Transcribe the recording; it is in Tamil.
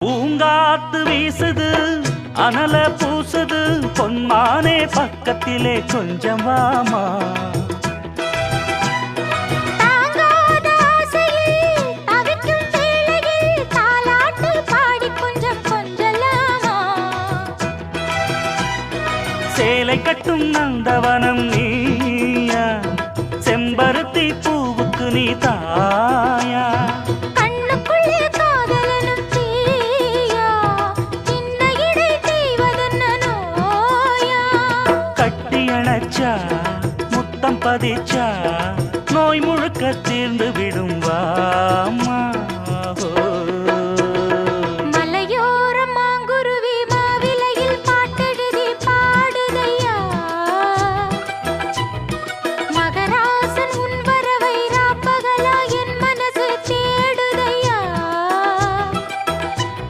பூங்காத்து வீசுது அனல பூசுது பொன்மானே பக்கத்திலே கொஞ்சம் வாமா. சேலை கட்டும் நந்தவனம் நீயா, செம்பருத்தி பூவுக்கு நீ தாயா. கட்டி அணைச்சா முத்தம் பதிச்சா நோய் முழுக்க தீர்ந்து விடும்.